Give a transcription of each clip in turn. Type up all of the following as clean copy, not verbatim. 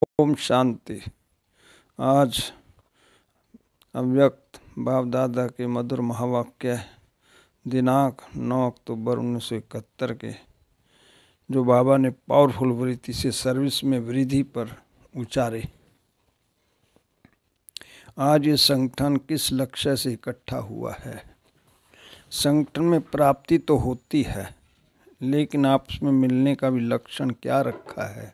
ओम शांति। आज अव्यक्त बाप दादा के मधुर महावाक्य दिनांक 9 अक्टूबर 1971 के जो बाबा ने पावरफुल वृत्ति से सर्विस में वृद्धि पर उचारे। आज ये संगठन किस लक्ष्य से इकट्ठा हुआ है? संगठन में प्राप्ति तो होती है, लेकिन आपस में मिलने का भी लक्षण क्या रखा है?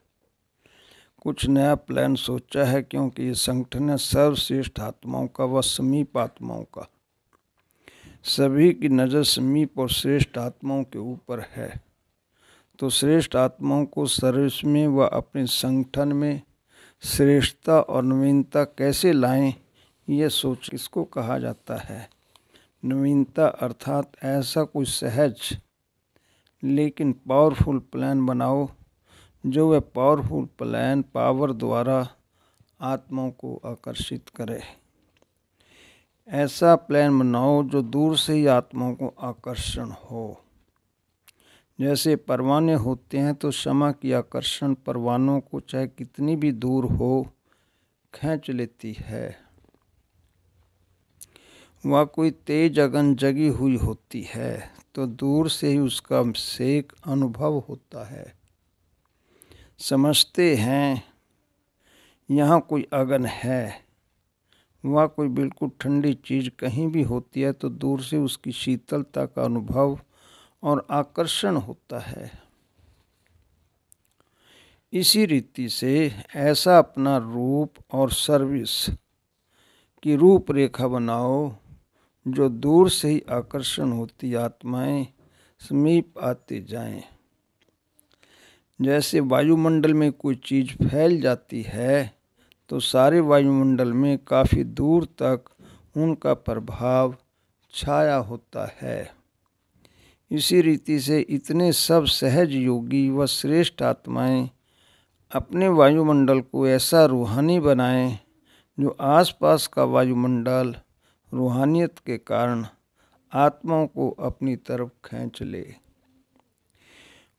कुछ नया प्लान सोचा है, क्योंकि ये संगठन है सर्वश्रेष्ठ आत्माओं का व समीप आत्माओं का। सभी की नज़र समीप और श्रेष्ठ आत्माओं के ऊपर है, तो श्रेष्ठ आत्माओं को सर्विस में व अपने संगठन में श्रेष्ठता और नवीनता कैसे लाएं, यह सोच किसको कहा जाता है? नवीनता अर्थात ऐसा कोई सहज लेकिन पावरफुल प्लान बनाओ, जो वह पावरफुल प्लान पावर द्वारा आत्माओं को आकर्षित करे। ऐसा प्लान बनाओ जो दूर से ही आत्माओं को आकर्षण हो। जैसे परवाने होते हैं तो शमा की आकर्षण परवानों को चाहे कितनी भी दूर हो खींच लेती है। वह कोई तेज अगन जगी हुई होती है तो दूर से ही उसका सेक अनुभव होता है। समझते हैं यहाँ कोई अगन है, वह कोई बिल्कुल ठंडी चीज़ कहीं भी होती है तो दूर से उसकी शीतलता का अनुभव और आकर्षण होता है। इसी रीति से ऐसा अपना रूप और सर्विस की रूपरेखा बनाओ जो दूर से ही आकर्षण होती आत्माएं समीप आते जाएं। जैसे वायुमंडल में कोई चीज़ फैल जाती है तो सारे वायुमंडल में काफ़ी दूर तक उनका प्रभाव छाया होता है। इसी रीति से इतने सब सहज योगी व श्रेष्ठ आत्माएं अपने वायुमंडल को ऐसा रूहानी बनाएं जो आसपास का वायुमंडल रूहानियत के कारण आत्माओं को अपनी तरफ खींच ले।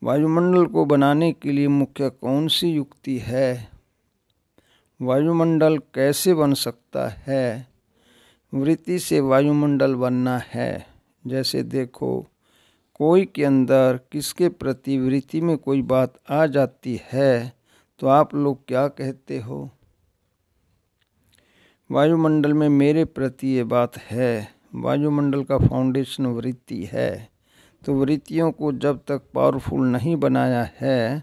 वायुमंडल को बनाने के लिए मुख्य कौन सी युक्ति है? वायुमंडल कैसे बन सकता है? वृत्ति से वायुमंडल बनना है। जैसे देखो, कोई के अंदर किसके प्रति वृत्ति में कोई बात आ जाती है तो आप लोग क्या कहते हो? वायुमंडल में मेरे प्रति ये बात है। वायुमंडल का फाउंडेशन वृत्ति है, तो वृत्तियों को जब तक पावरफुल नहीं बनाया है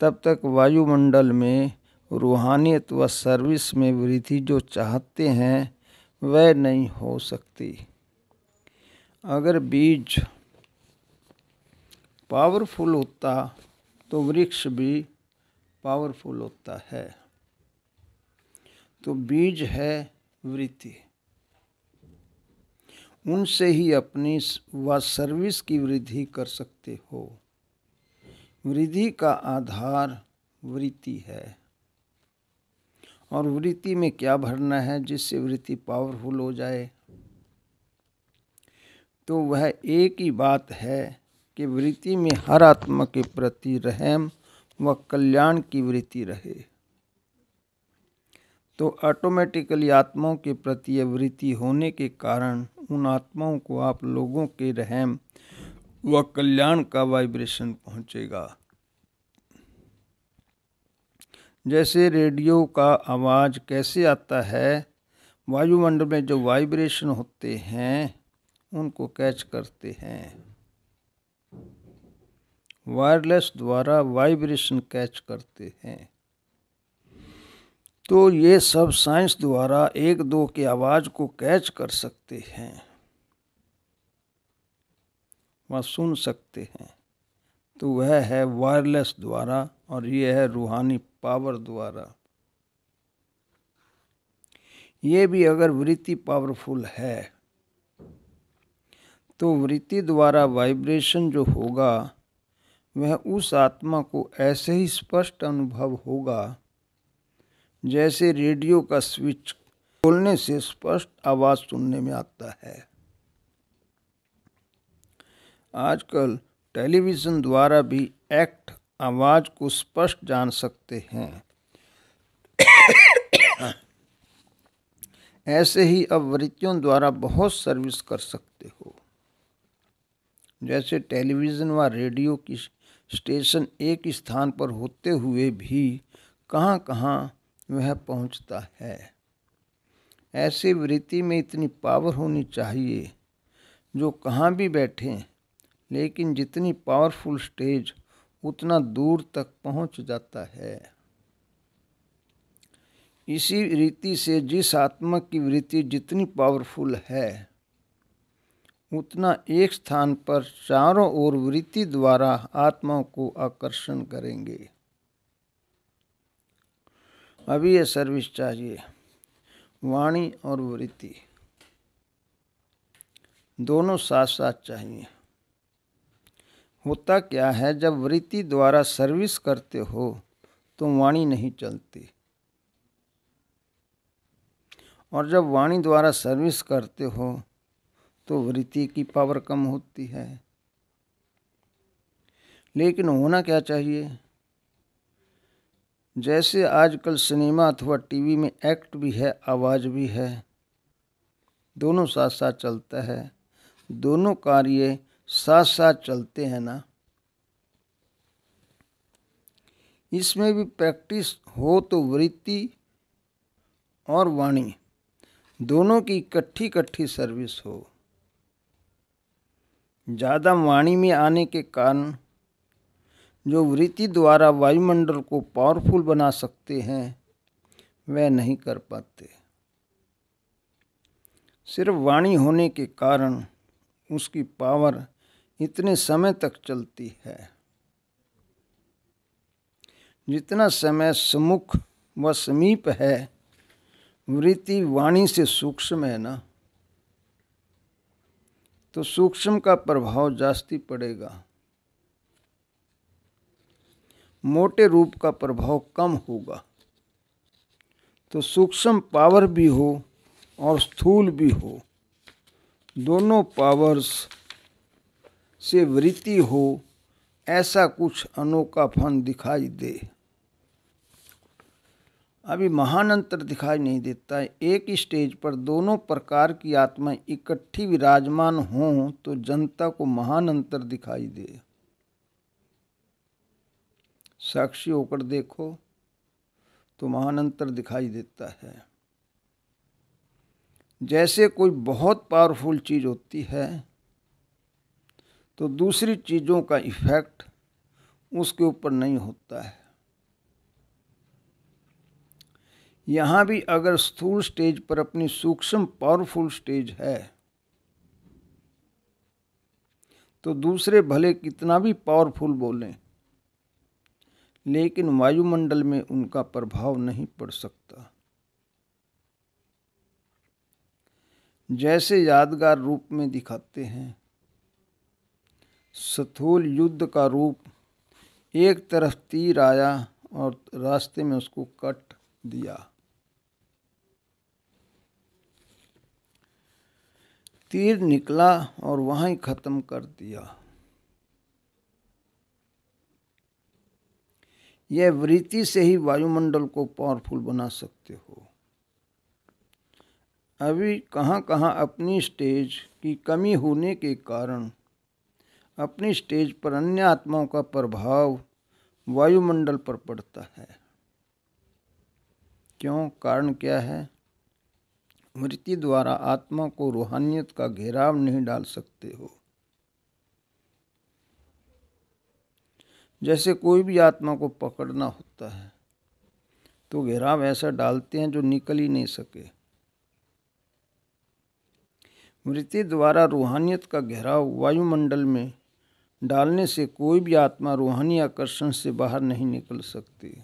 तब तक वायुमंडल में रूहानियत व सर्विस में वृद्धि जो चाहते हैं वह नहीं हो सकती। अगर बीज पावरफुल होता तो वृक्ष भी पावरफुल होता है। तो बीज है वृत्ति, उनसे ही अपनी व सर्विस की वृद्धि कर सकते हो। वृद्धि का आधार वृत्ति है, और वृत्ति में क्या भरना है जिससे वृत्ति पावरफुल हो जाए? तो वह एक ही बात है कि वृत्ति में हर आत्मा के प्रति रहम व कल्याण की वृत्ति रहे, तो ऑटोमेटिकली आत्माओं के प्रति यह वृत्ति होने के कारण उन आत्माओं को आप लोगों के रहम व कल्याण का वाइब्रेशन पहुंचेगा। जैसे रेडियो का आवाज़ कैसे आता है? वायुमंडल में जो वाइब्रेशन होते हैं उनको कैच करते हैं। वायरलेस द्वारा वाइब्रेशन कैच करते हैं। तो ये सब साइंस द्वारा एक दो की आवाज़ को कैच कर सकते हैं, वह सुन सकते हैं। तो वह है वायरलेस द्वारा, और ये है रूहानी पावर द्वारा। ये भी अगर वृत्ति पावरफुल है तो वृत्ति द्वारा वाइब्रेशन जो होगा वह उस आत्मा को ऐसे ही स्पष्ट अनुभव होगा जैसे रेडियो का स्विच खोलने से स्पष्ट आवाज़ सुनने में आता है। आजकल टेलीविज़न द्वारा भी एक्ट आवाज़ को स्पष्ट जान सकते हैं। ऐसे ही अब वृत्तियों द्वारा बहुत सर्विस कर सकते हो। जैसे टेलीविज़न व रेडियो की स्टेशन एक स्थान पर होते हुए भी कहाँ कहाँ वह पहुँचता है। ऐसे वृत्ति में इतनी पावर होनी चाहिए जो कहाँ भी बैठें, लेकिन जितनी पावरफुल स्टेज उतना दूर तक पहुँच जाता है। इसी रीति से जिस आत्मा की वृत्ति जितनी पावरफुल है उतना एक स्थान पर चारों ओर वृत्ति द्वारा आत्माओं को आकर्षण करेंगे। अभी ये सर्विस चाहिए। वाणी और वृत्ति दोनों साथ साथ चाहिए। होता क्या है, जब वृत्ति द्वारा सर्विस करते हो तो वाणी नहीं चलती, और जब वाणी द्वारा सर्विस करते हो तो वृत्ति की पावर कम होती है। लेकिन होना क्या चाहिए, जैसे आजकल सिनेमा अथवा टीवी में एक्ट भी है, आवाज़ भी है, दोनों साथ साथ चलता है। दोनों कार्य साथ साथ चलते हैं ना। इसमें भी प्रैक्टिस हो तो वृत्ति और वाणी दोनों की इकट्ठी सर्विस हो। ज़्यादा वाणी में आने के कारण जो वृत्ति द्वारा वायुमंडल को पावरफुल बना सकते हैं वह नहीं कर पाते। सिर्फ वाणी होने के कारण उसकी पावर इतने समय तक चलती है। जितना समय सम्मुख व समीप है वृत्ति वाणी से सूक्ष्म है ना, तो सूक्ष्म का प्रभाव जास्ती पड़ेगा, मोटे रूप का प्रभाव कम होगा। तो सूक्ष्म पावर भी हो और स्थूल भी हो, दोनों पावर्स से वृत्ति हो, ऐसा कुछ अनोखा फन दिखाई दे। अभी महान अंतर दिखाई नहीं देता है। एक ही स्टेज पर दोनों प्रकार की आत्माएं इकट्ठी विराजमान हों तो जनता को महान अंतर दिखाई दे। साक्षी होकर देखो तो महान अंतर दिखाई देता है। जैसे कोई बहुत पावरफुल चीज़ होती है तो दूसरी चीज़ों का इफेक्ट उसके ऊपर नहीं होता है। यहाँ भी अगर स्थूल स्टेज पर अपनी सूक्ष्म पावरफुल स्टेज है तो दूसरे भले कितना भी पावरफुल बोलें, लेकिन वायुमंडल में उनका प्रभाव नहीं पड़ सकता। जैसे यादगार रूप में दिखाते हैं, स्थूल युद्ध का रूप, एक तरफ तीर आया और रास्ते में उसको कट दिया, तीर निकला और वहाँ ही खत्म कर दिया। यह वृत्ति से ही वायुमंडल को पावरफुल बना सकते हो। अभी कहाँ कहाँ अपनी स्टेज की कमी होने के कारण अपनी स्टेज पर अन्य आत्माओं का प्रभाव वायुमंडल पर पड़ता है। क्यों? कारण क्या है? वृत्ति द्वारा आत्मा को रूहानियत का घेराव नहीं डाल सकते हो। जैसे कोई भी आत्मा को पकड़ना होता है तो घेराव ऐसा डालते हैं जो निकल ही नहीं सके। वृत्ति द्वारा रूहानियत का घेराव वायुमंडल में डालने से कोई भी आत्मा रूहानी आकर्षण से बाहर नहीं निकल सकती।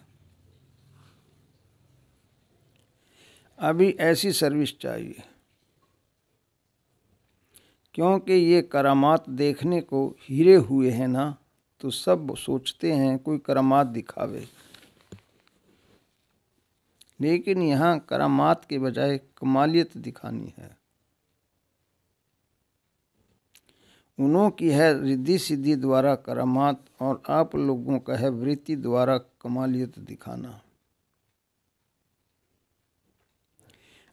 अभी ऐसी सर्विस चाहिए, क्योंकि ये करामात देखने को हीरे हुए हैं ना, तो सब सोचते हैं कोई करामात दिखावे, लेकिन यहाँ करामात के बजाय कमालियत दिखानी है। उन्हों की है रिद्धि सिद्धि द्वारा करामात और आप लोगों का है वृत्ति द्वारा कमालियत दिखाना।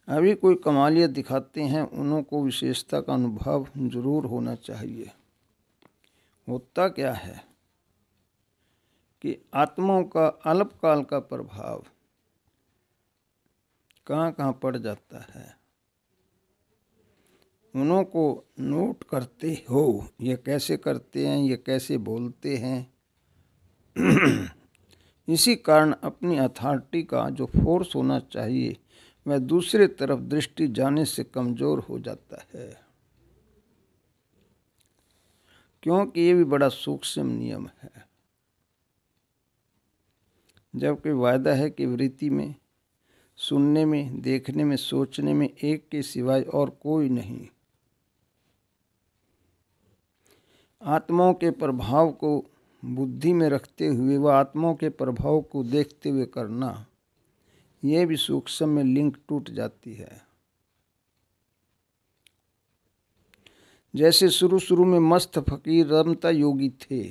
अभी कोई कमालियत दिखाते हैं, उनको विशेषता का अनुभव जरूर होना चाहिए। होता क्या है कि आत्माओं का अल्पकाल का प्रभाव कहाँ कहाँ पड़ जाता है, उनको नोट करते हो। ये कैसे करते हैं, ये कैसे बोलते हैं। इसी कारण अपनी अथॉरिटी का जो फोर्स होना चाहिए वह दूसरे तरफ दृष्टि जाने से कमज़ोर हो जाता है, क्योंकि ये भी बड़ा सूक्ष्म नियम है। जबकि वायदा है कि वृत्ति में, सुनने में, देखने में, सोचने में एक के सिवाय और कोई नहीं। आत्माओं के प्रभाव को बुद्धि में रखते हुए व आत्माओं के प्रभाव को देखते हुए करना, यह भी सूक्ष्म में लिंक टूट जाती है। जैसे शुरू में मस्त फकीर रमता योगी थे,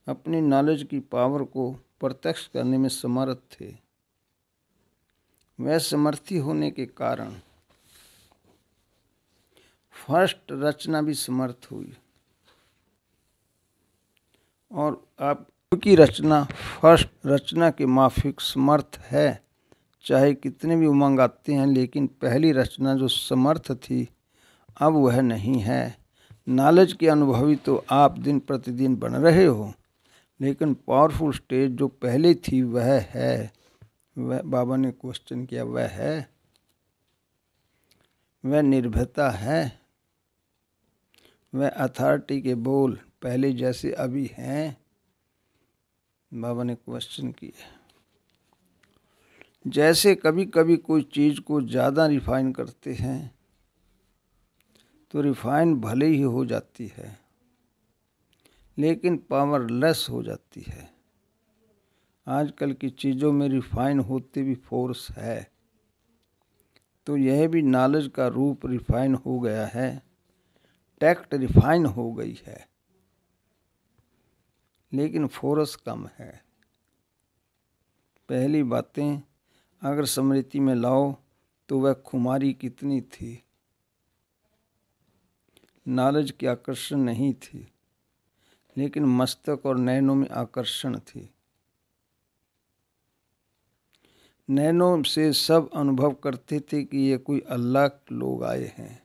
अपनी नॉलेज की पावर को प्रत्यक्ष करने में समर्थ थे। वह समर्थी होने के कारण फर्स्ट रचना भी समर्थ हुई, और आपकी रचना फर्स्ट रचना के माफिक समर्थ है। चाहे कितने भी उमंग आते हैं, लेकिन पहली रचना जो समर्थ थी अब वह नहीं है। नॉलेज के अनुभवी तो आप दिन प्रतिदिन बन रहे हो, लेकिन पावरफुल स्टेज जो पहले थी वह है। वह बाबा ने क्वेश्चन किया, वह है, वह निर्भयता है, वह अथॉरिटी के बोल पहले जैसे अभी हैं। बाबा ने क्वेश्चन किया। जैसे कभी कभी कोई चीज़ को ज़्यादा रिफाइन करते हैं तो रिफाइन भले ही हो जाती है, लेकिन पावरलेस हो जाती है। आजकल की चीज़ों में रिफाइन होते भी फोर्स है, तो यह भी नॉलेज का रूप रिफाइन हो गया है, टैक्ट रिफाइन हो गई है, लेकिन फोर्स कम है। पहली बातें अगर स्मृति में लाओ तो वह खुमारी कितनी थी, नॉलेज की आकर्षण नहीं थी, लेकिन मस्तक और नैनों में आकर्षण थी। नैनों से सब अनुभव करते थे कि ये कोई अल्लाह के लोग आए हैं।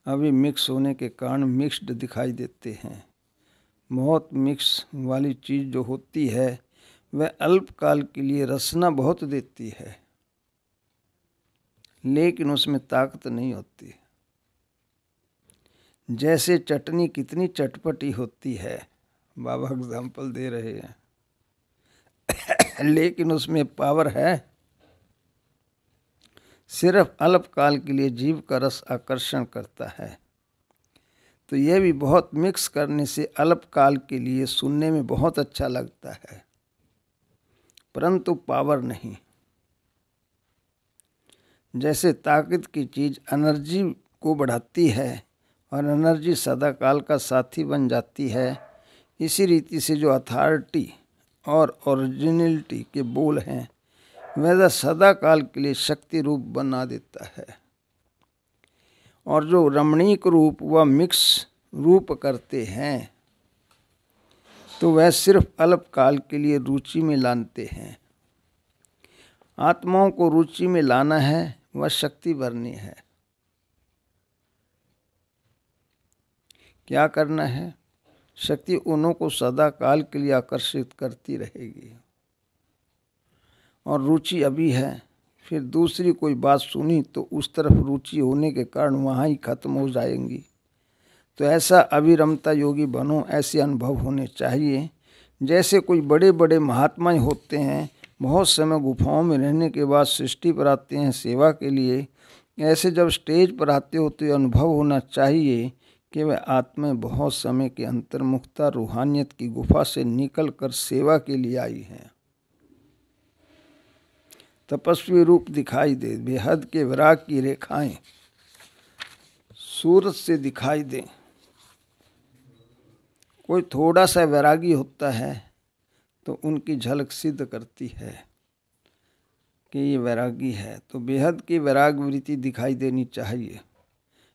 अभी मिक्स होने के कारण मिक्स्ड दिखाई देते हैं। बहुत मिक्स वाली चीज़ जो होती है वह अल्पकाल के लिए रसना बहुत देती है, लेकिन उसमें ताकत नहीं होती। जैसे चटनी कितनी चटपटी होती है, बाबा एग्जाम्पल दे रहे हैं, लेकिन उसमें पावर है। सिर्फ अल्पकाल के लिए जीव का रस आकर्षण करता है। तो यह भी बहुत मिक्स करने से अल्पकाल के लिए सुनने में बहुत अच्छा लगता है, परंतु पावर नहीं। जैसे ताकत की चीज़ एनर्जी को बढ़ाती है और एनर्जी सदाकाल का साथी बन जाती है, इसी रीति से जो अथॉरिटी और ओरिजिनलिटी के बोल हैं वह सदा काल के लिए शक्ति रूप बना देता है, और जो रमणीक रूप व मिक्स रूप करते हैं तो वह सिर्फ अल्पकाल के लिए रुचि में लाते हैं। आत्माओं को रुचि में लाना है, वह शक्ति भरनी है। क्या करना है? शक्ति उन्हों को सदा काल के लिए आकर्षित करती रहेगी, और रुचि अभी है, फिर दूसरी कोई बात सुनी तो उस तरफ रुचि होने के कारण वहाँ ही खत्म हो जाएंगी। तो ऐसा अविरमता योगी बनो, ऐसे अनुभव होने चाहिए। जैसे कोई बड़े बड़े महात्मा होते हैं, बहुत समय गुफाओं में रहने के बाद सृष्टि पर आते हैं सेवा के लिए। ऐसे जब स्टेज पर आते हो तो अनुभव होना चाहिए कि वह आत्माएं बहुत समय के अंतर्मुखता रूहानियत की गुफा से निकल कर सेवा के लिए आई हैं। तपस्वी रूप दिखाई दे, बेहद के विराग की रेखाएं सूरज से दिखाई दें। कोई थोड़ा सा वैरागी होता है तो उनकी झलक सिद्ध करती है। कि ये वैरागी है तो बेहद की वैराग वृत्ति दिखाई देनी चाहिए।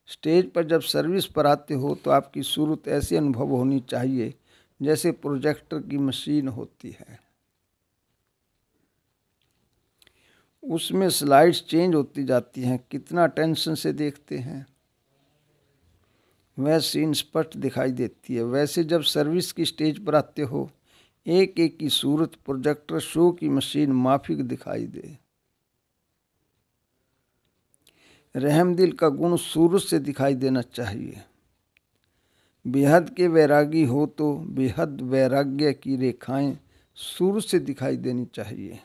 स्टेज पर जब सर्विस पर आते हो तो आपकी सूरत ऐसे अनुभव होनी चाहिए जैसे प्रोजेक्टर की मशीन होती है, उसमें स्लाइड्स चेंज होती जाती हैं, कितना टेंशन से देखते हैं, वह सीन स्पष्ट दिखाई देती है। वैसे जब सर्विस की स्टेज पर आते हो एक एक की सूरत प्रोजेक्टर शो की मशीन माफिक दिखाई दे। रहम दिल का गुण सूरत से दिखाई देना चाहिए। बेहद के वैरागी हो तो बेहद वैराग्य की रेखाएं सूरत से दिखाई देनी चाहिए।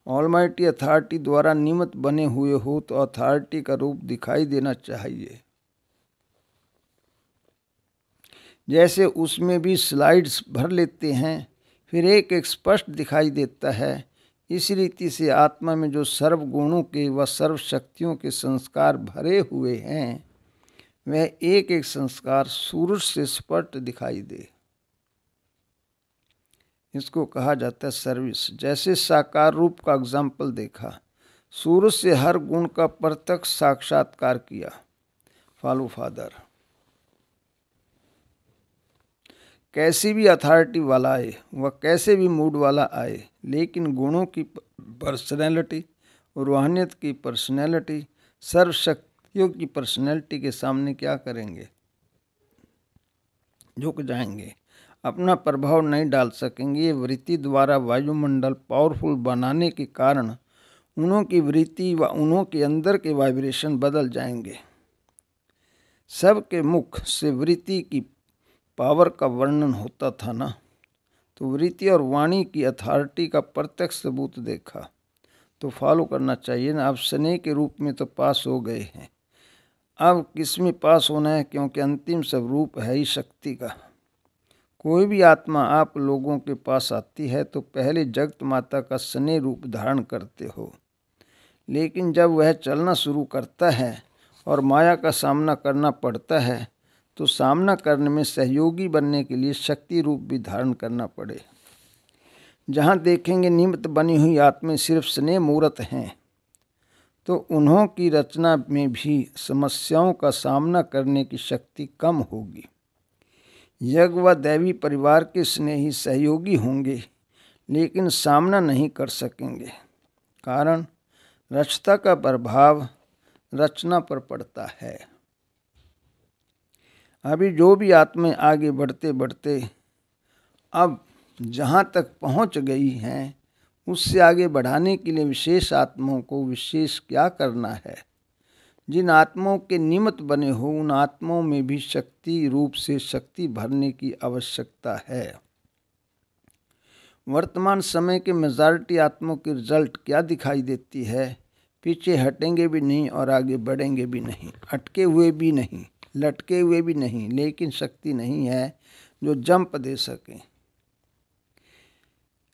ऑलमाइटी अथॉरिटी द्वारा निमित्त बने हुए हो तो अथॉरिटी का रूप दिखाई देना चाहिए, जैसे उसमें भी स्लाइड्स भर लेते हैं फिर एक एक स्पष्ट दिखाई देता है। इस रीति से आत्मा में जो सर्व गुणों के व सर्व शक्तियों के संस्कार भरे हुए हैं वह एक एक संस्कार सूरज से स्पष्ट दिखाई दे। इसको कहा जाता है सर्विस। जैसे साकार रूप का एग्जाम्पल देखा, सूरज से हर गुण का प्रत्यक्ष साक्षात्कार किया। Follow father. कैसी भी अथॉरिटी वाला आए वह कैसे भी मूड वाला आए, लेकिन गुणों की पर्सनैलिटी, रूहानियत की पर्सनैलिटी, सर्वशक्तियों की पर्सनैलिटी के सामने क्या करेंगे? झुक जाएंगे, अपना प्रभाव नहीं डाल सकेंगे। ये वृत्ति द्वारा वायुमंडल पावरफुल बनाने के कारण उन्हों की वृत्ति व उन्हों के अंदर के वाइब्रेशन बदल जाएंगे। सबके मुख से वृत्ति की पावर का वर्णन होता था ना, तो वृत्ति और वाणी की अथॉरिटी का प्रत्यक्ष सबूत देखा तो फॉलो करना चाहिए ना। अब स्नेह के रूप में तो पास हो गए हैं, अब किस में पास होना है, क्योंकि अंतिम स्वरूप है ही शक्ति का। कोई भी आत्मा आप लोगों के पास आती है तो पहले जगत माता का स्नेह रूप धारण करते हो, लेकिन जब वह चलना शुरू करता है और माया का सामना करना पड़ता है तो सामना करने में सहयोगी बनने के लिए शक्ति रूप भी धारण करना पड़े। जहाँ देखेंगे निमित्त बनी हुई आत्माएं सिर्फ स्नेह मूर्त हैं तो उन्हों की रचना में भी समस्याओं का सामना करने की शक्ति कम होगी। यज्ञ व दैवी परिवार के स्नेही सहयोगी होंगे लेकिन सामना नहीं कर सकेंगे, कारण रचता का प्रभाव रचना पर पड़ता है। अभी जो भी आत्माएं आगे बढ़ते बढ़ते अब जहाँ तक पहुँच गई हैं उससे आगे बढ़ाने के लिए विशेष आत्माओं को विशेष क्या करना है? जिन आत्माओं के निमित्त बने हो उन आत्माओं में भी शक्ति रूप से शक्ति भरने की आवश्यकता है। वर्तमान समय के मेजॉरिटी आत्माओं की रिजल्ट क्या दिखाई देती है? पीछे हटेंगे भी नहीं और आगे बढ़ेंगे भी नहीं, अटके हुए भी नहीं, लटके हुए भी नहीं, लेकिन शक्ति नहीं है जो जंप दे सके।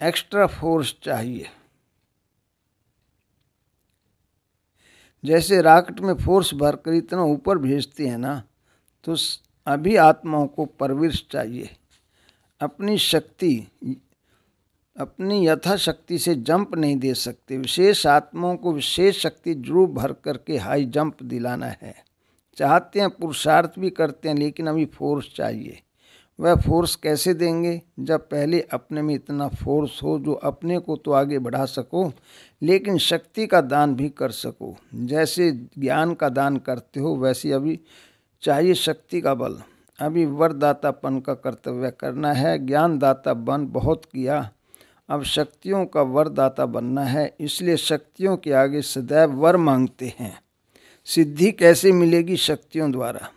एक्स्ट्रा फोर्स चाहिए। जैसे रॉकेट में फोर्स भरकर इतना ऊपर भेजते हैं ना, तो अभी आत्माओं को परवरिश चाहिए। अपनी शक्ति अपनी यथाशक्ति से जंप नहीं दे सकते। विशेष आत्माओं को विशेष शक्ति जरूर भर करके हाई जंप दिलाना है। चाहते हैं, पुरुषार्थ भी करते हैं, लेकिन अभी फोर्स चाहिए। वह फोर्स कैसे देंगे? जब पहले अपने में इतना फोर्स हो जो अपने को तो आगे बढ़ा सको लेकिन शक्ति का दान भी कर सको। जैसे ज्ञान का दान करते हो वैसे अभी चाहिए शक्ति का बल। अभी वरदातापन का कर्तव्य करना है। ज्ञानदाता बन बहुत किया, अब शक्तियों का वरदाता बनना है। इसलिए शक्तियों के आगे सदैव वर मांगते हैं। सिद्धि कैसे मिलेगी? शक्तियों द्वारा।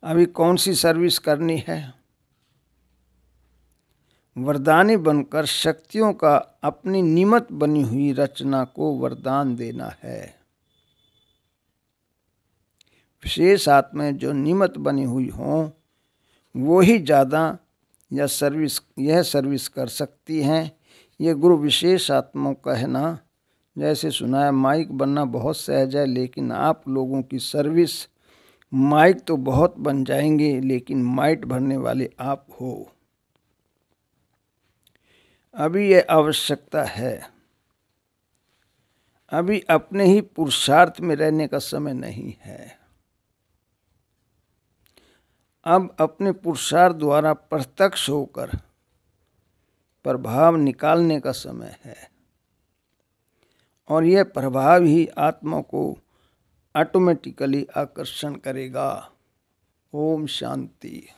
अभी कौन सी सर्विस करनी है? वरदानी बनकर शक्तियों का अपनी निमित्त बनी हुई रचना को वरदान देना है। विशेष आत्माएं जो निमित्त बनी हुई हों वो ही ज़्यादा यह सर्विस कर सकती हैं। ये गुरु विशेष आत्माओं का है ना। जैसे सुना है माइक बनना बहुत सहज है, लेकिन आप लोगों की सर्विस माइक तो बहुत बन जाएंगे लेकिन माइट भरने वाले आप हो। अभी ये आवश्यकता है। अभी अपने ही पुरुषार्थ में रहने का समय नहीं है। अब अपने पुरुषार्थ द्वारा प्रत्यक्ष होकर प्रभाव निकालने का समय है, और यह प्रभाव ही आत्मा को ऑटोमेटिकली आकर्षण करेगा। ओम शांति।